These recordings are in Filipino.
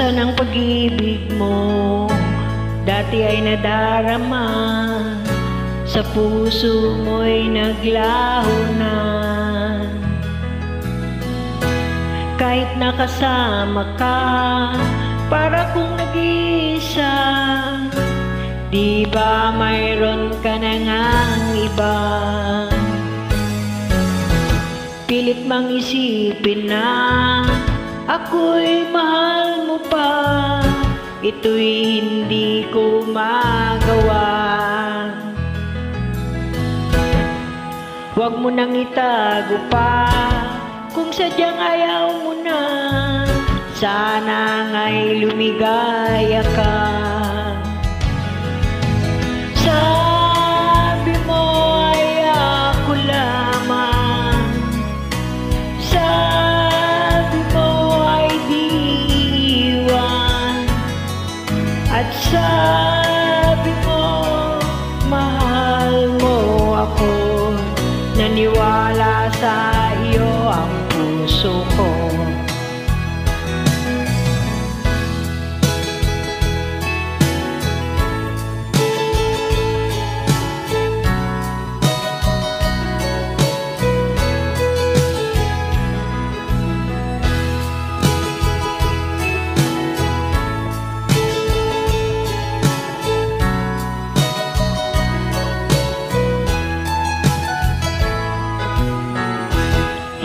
Saan ang pag-ibig mo dati ay nadarama, sa puso mo'y naglaho na. Kahit nakasama ka, para kung nag-iisa, di ba mayroon ka na ngang iba? Pilit mang isipin na ako'y mahal mo pa, ito'y hindi ko magawa. Huwag mo nang itago pa, kung sadyang ayaw mo na, sana nga'y lumigaya ka. Sabi mo ay ako lamang, sabi mo ay di iwan, at sabi mo mahal mo ako. Naniwala sa iyo ang puso ko.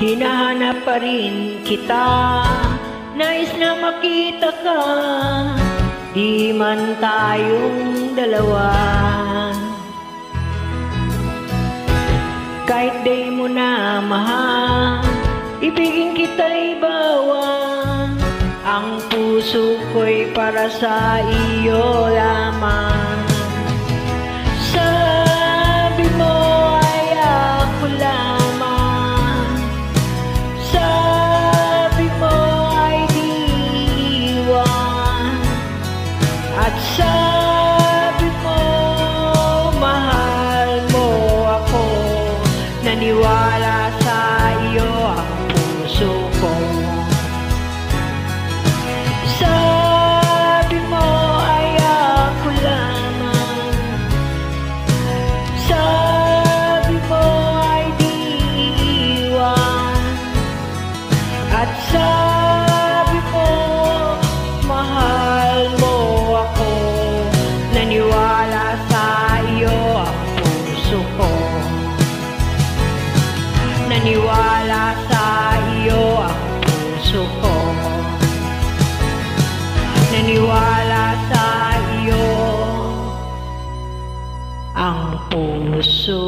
Hinahanap pa rin kita, nais na makita ka, di man tayong dalawa. Kahit di mo na mahal, ibigin kita'y bawang, ang puso ko'y para sa iyo lamang. Sabi mo ay ako lamang, at sabi mo mahal mo ako. Naniwala sa iyo ang puso ko. Sabi mo ay ako lamang, sabi mo ay di iwan, at sabi mo mahal mo ako. Naniwala sa iyo ang puso ko. Naniwala sa iyo ang puso ko. Naniwala sa iyo ang puso